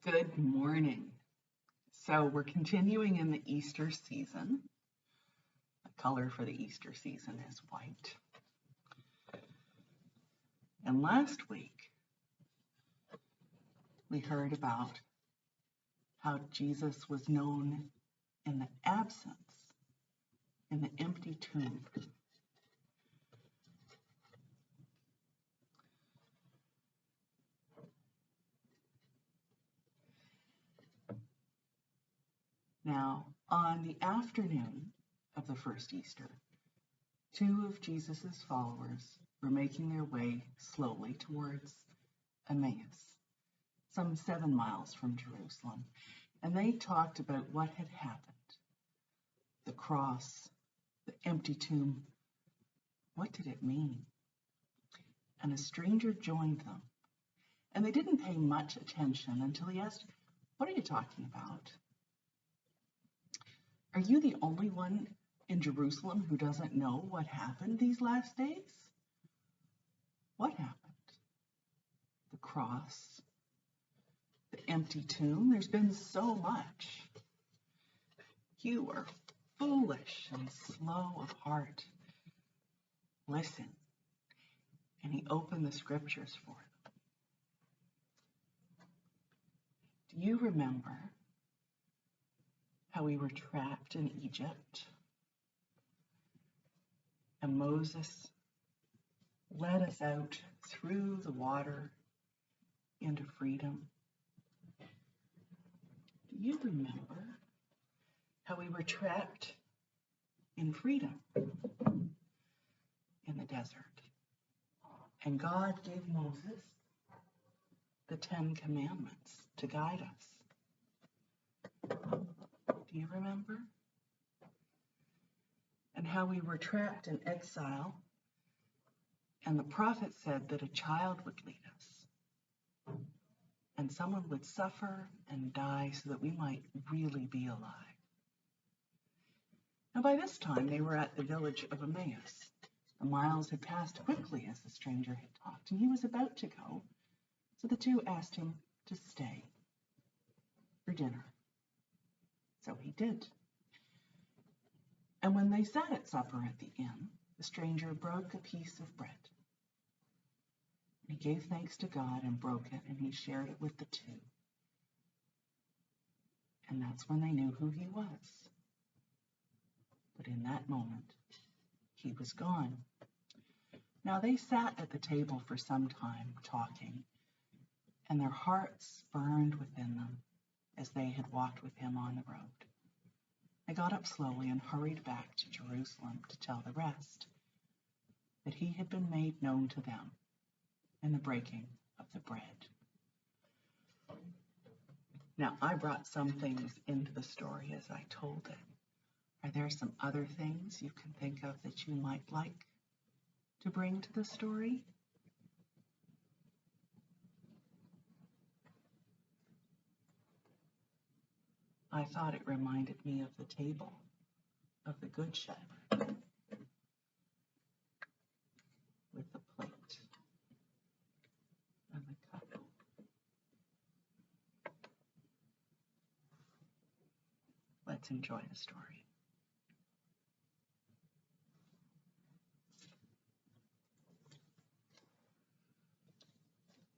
Good morning. So we're continuing in the Easter season. The color for the Easter season is white. And last week, we heard about how Jesus was known in the absence, in the empty tomb. Now, on the afternoon of the first Easter, two of Jesus's followers were making their way slowly towards Emmaus, some 7 miles from Jerusalem, and they talked about what had happened. The cross, the empty tomb. What did it mean? And a stranger joined them, and they didn't pay much attention until he asked, "What are you talking about? Are you the only one in Jerusalem who doesn't know what happened these last days?" What happened? The cross, the empty tomb. There's been so much. You are foolish and slow of heart. Listen. And he opened the scriptures for them. Do you remember how we were trapped in Egypt? And Moses led us out through the water into freedom. Do you remember how we were trapped in freedom in the desert? And God gave Moses the 10 Commandments to guide us. Do you remember? And how we were trapped in exile, and the prophet said that a child would lead us, and someone would suffer and die so that we might really be alive. Now by this time they were at the village of Emmaus. The miles had passed quickly as the stranger had talked, and he was about to go, so the two asked him to stay for dinner. So he did. And when they sat at supper at the inn, the stranger broke a piece of bread. He gave thanks to God and broke it, and he shared it with the two. And that's when they knew who he was. But in that moment, he was gone. Now they sat at the table for some time, talking, and their hearts burned within them as they had walked with him on the road. They got up slowly and hurried back to Jerusalem to tell the rest that he had been made known to them in the breaking of the bread. Now, I brought some things into the story as I told it. Are there some other things you can think of that you might like to bring to the story? I thought it reminded me of the table of the Good Shepherd with the plate and the cup. Let's enjoy the story.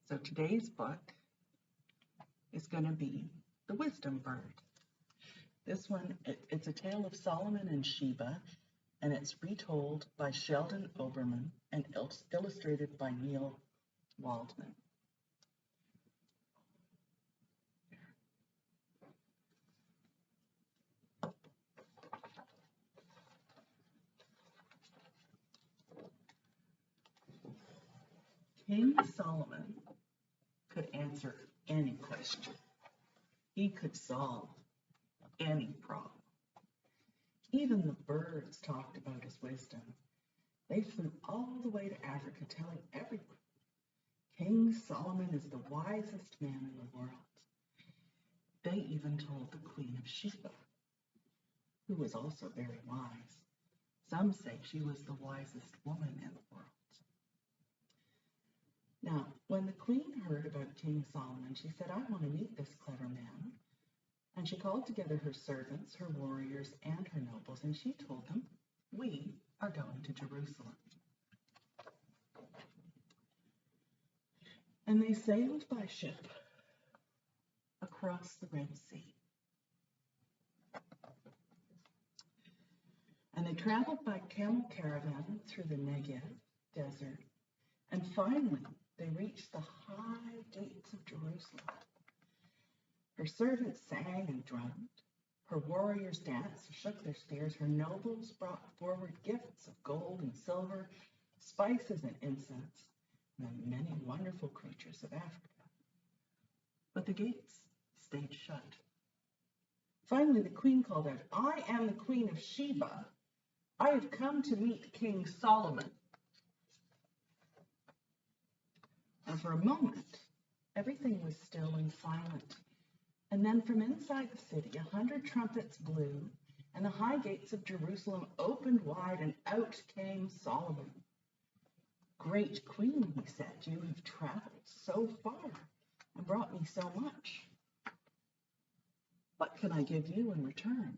So today's book is going to be The Wisdom Bird. This one, it's a tale of Solomon and Sheba, and it's retold by Sheldon Oberman and illustrated by Neil Waldman. King Solomon could answer any question. He could solve any problem. Even the birds talked about his wisdom. They flew all the way to Africa telling everyone, King Solomon is the wisest man in the world. They even told the Queen of Sheba, who was also very wise. Some say she was the wisest woman in the world. Now, when the queen heard about King Solomon, she said, I want to meet this clever man. And she called together her servants, her warriors, and her nobles, and she told them, we are going to Jerusalem. And they sailed by ship across the Red Sea. And they traveled by camel caravan through the Negev desert. And finally, they reached the high gates of Jerusalem. Her servants sang and drummed. Her warriors danced and shook their spears. Her nobles brought forward gifts of gold and silver, spices and incense, and the many wonderful creatures of Africa. But the gates stayed shut. Finally, the queen called out, I am the Queen of Sheba. I have come to meet King Solomon. And for a moment, everything was still and silent. And then from inside the city, 100 trumpets blew, and the high gates of Jerusalem opened wide, and out came Solomon. Great queen, he said, you have traveled so far and brought me so much. What can I give you in return?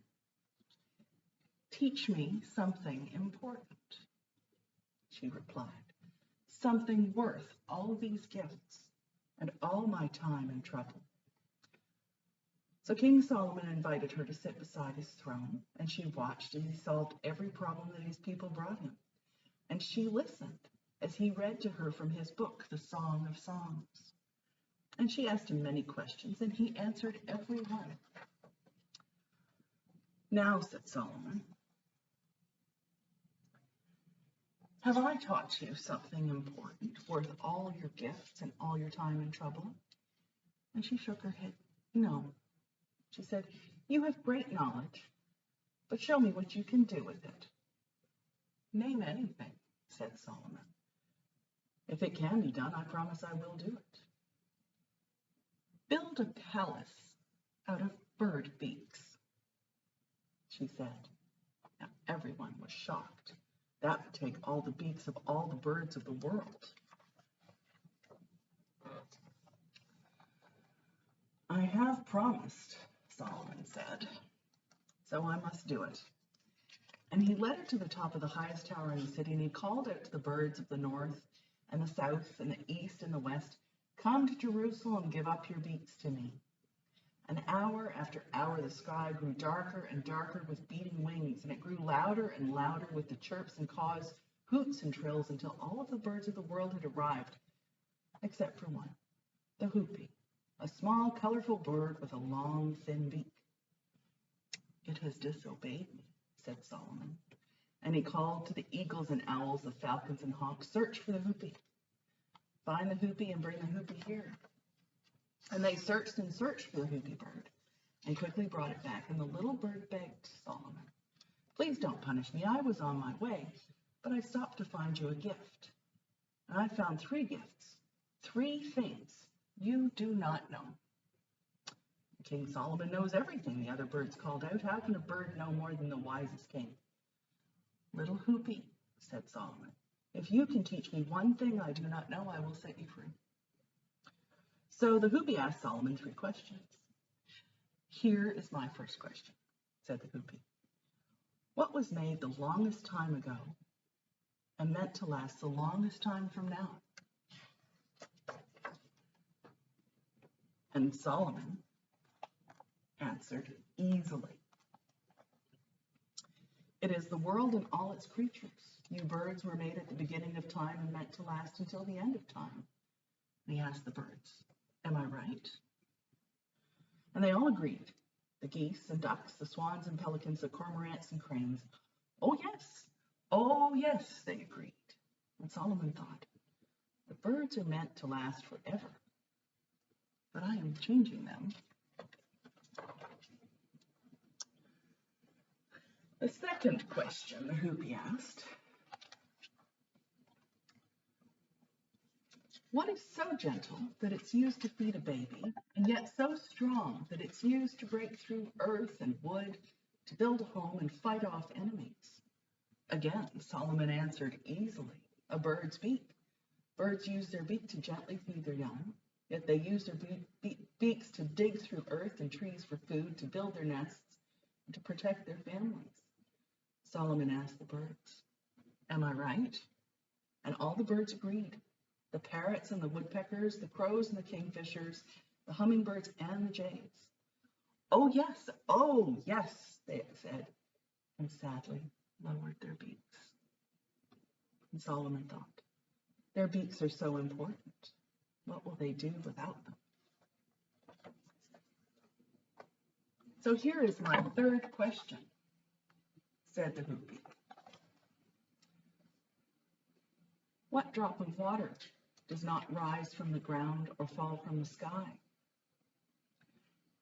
Teach me something important, she replied, something worth all these gifts and all my time and trouble. So King Solomon invited her to sit beside his throne, and she watched as he solved every problem that his people brought him. And she listened as he read to her from his book, the Song of Songs. And she asked him many questions, and he answered every one. Now, said Solomon, have I taught you something important, worth all your gifts and all your time and trouble? And she shook her head. No. She said, you have great knowledge, but show me what you can do with it. Name anything, said Solomon. If it can be done, I promise I will do it. Build a palace out of bird beaks, she said. Now, everyone was shocked. That would take all the beaks of all the birds of the world. I have promised, Solomon said, so I must do it. And he led her to the top of the highest tower in the city, and he called out to the birds of the north and the south and the east and the west, come to Jerusalem, give up your beaks to me. And hour after hour the sky grew darker and darker with beating wings, and it grew louder and louder with the chirps and caws, hoots and trills, until all of the birds of the world had arrived, except for one, the hoopie, a small, colorful bird with a long, thin beak. It has disobeyed me, said Solomon. And he called to the eagles and owls, the falcons and hawks, search for the hoopie. Find the hoopie and bring the hoopie here. And they searched and searched for the hoopie bird and quickly brought it back. And the little bird begged Solomon, please don't punish me. I was on my way, but I stopped to find you a gift. And I found 3 gifts, 3 things you do not know. King Solomon knows everything, the other birds called out. How can a bird know more than the wisest king? Little hoopie, said Solomon, if you can teach me one thing I do not know, I will set you free. So the hoopie asked Solomon 3 questions. Here is my first question, said the hoopie. What was made the longest time ago and meant to last the longest time from now? And Solomon answered easily. It is the world and all its creatures. You birds were made at the beginning of time and meant to last until the end of time. And he asked the birds, am I right? And they all agreed. The geese and ducks, the swans and pelicans, the cormorants and cranes. Oh yes, they agreed. And Solomon thought, the birds are meant to last forever, but I am changing them. The second question the hoopie asked, what is so gentle that it's used to feed a baby, and yet so strong that it's used to break through earth and wood, to build a home and fight off enemies? Again, Solomon answered easily, a bird's beak. Birds use their beak to gently feed their young, yet they use their beaks to dig through earth and trees for food, to build their nests, and to protect their families. Solomon asked the birds, "Am I right?" And all the birds agreed. The parrots and the woodpeckers, the crows and the kingfishers, the hummingbirds and the jays. Oh yes, they said, and sadly lowered their beaks. And Solomon thought, their beaks are so important. What will they do without them? So here is my third question, said the hoopie. What drop of water does not rise from the ground or fall from the sky?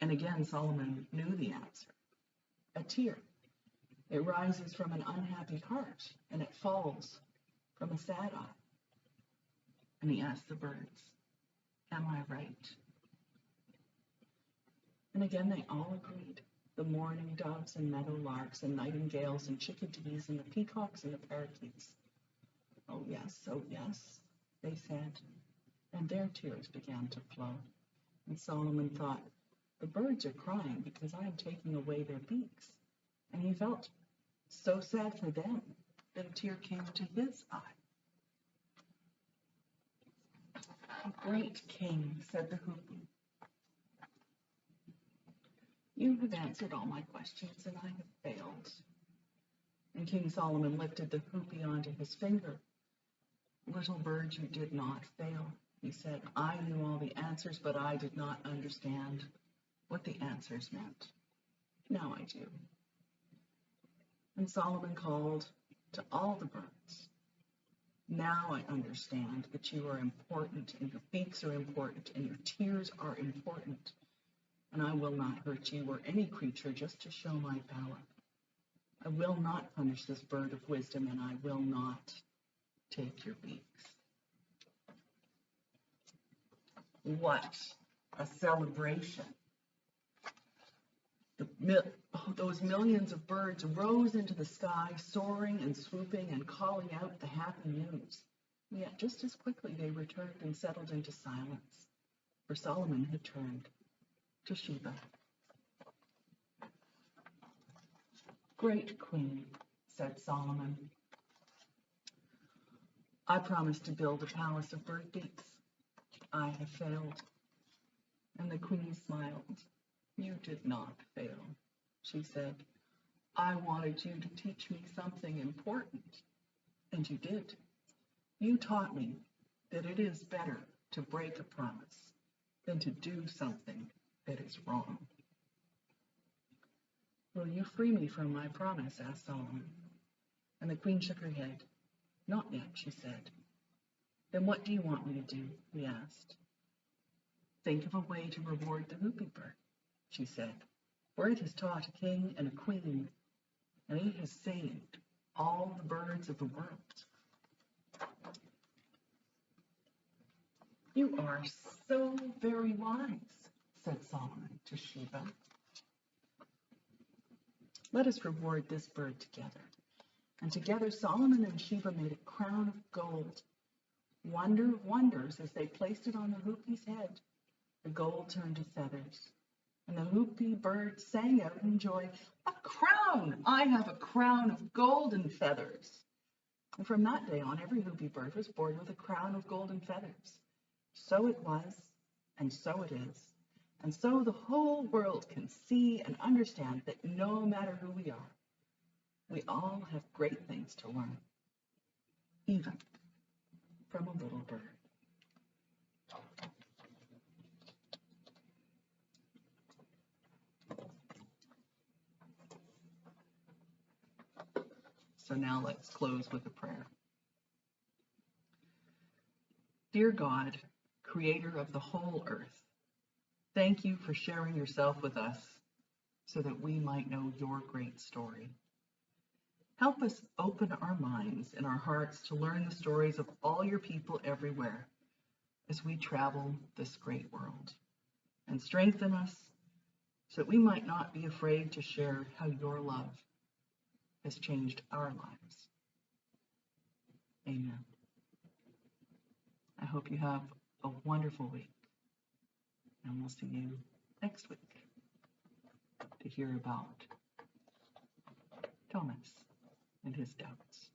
And again, Solomon knew the answer. A tear. It rises from an unhappy heart, and it falls from a sad eye. And he asked the birds, "Am I right?" And again, they all agreed. The mourning doves and meadow larks and nightingales and chickadees and the peacocks and the parakeets. Oh yes, they said, and their tears began to flow. And Solomon thought, the birds are crying because I am taking away their beaks. And he felt so sad for them that a tear came to his eye. Great king, said the hoopie. You have answered all my questions and I have failed. And King Solomon lifted the hoopie onto his finger. Little bird, you did not fail, he said. I knew all the answers, but I did not understand what the answers meant. Now I do. And Solomon called to all the birds. Now I understand that you are important, and your beaks are important, and your tears are important. And I will not hurt you or any creature just to show my power. I will not punish this bird of wisdom, and I will not take your beaks. What a celebration. Those millions of birds rose into the sky, soaring and swooping and calling out the happy news. Yet just as quickly they returned and settled into silence, for Solomon had turned to Sheba. Great queen, said Solomon, I promised to build a palace of bird beaks. I have failed. And the queen smiled. You did not fail, she said. I wanted you to teach me something important, and you did. You taught me that it is better to break a promise than to do something that is wrong. Will you free me from my promise? Asked Solomon. And the queen shook her head. Not yet, she said. Then what do you want me to do? He asked. Think of a way to reward the hoopie bird, she said, for it has taught a king and a queen, and it has saved all the birds of the world. You are so very wise, said Solomon to Sheba. Let us reward this bird together. And together Solomon and Sheba made a crown of gold. Wonder of wonders, as they placed it on the hoopie's head, the gold turned to feathers. And the hoopie bird sang out in joy, a crown! I have a crown of golden feathers. And from that day on, every hoopie bird was born with a crown of golden feathers. So it was, and so it is. And so the whole world can see and understand that no matter who we are, we all have great things to learn, even from a little bird. So now let's close with a prayer. Dear God, creator of the whole earth, thank you for sharing yourself with us so that we might know your great story. Help us open our minds and our hearts to learn the stories of all your people everywhere as we travel this great world. And strengthen us so that we might not be afraid to share how your love has changed our lives. Amen. hope you have a wonderful week. And we'll see you next week to hear about Thomas and his doubts.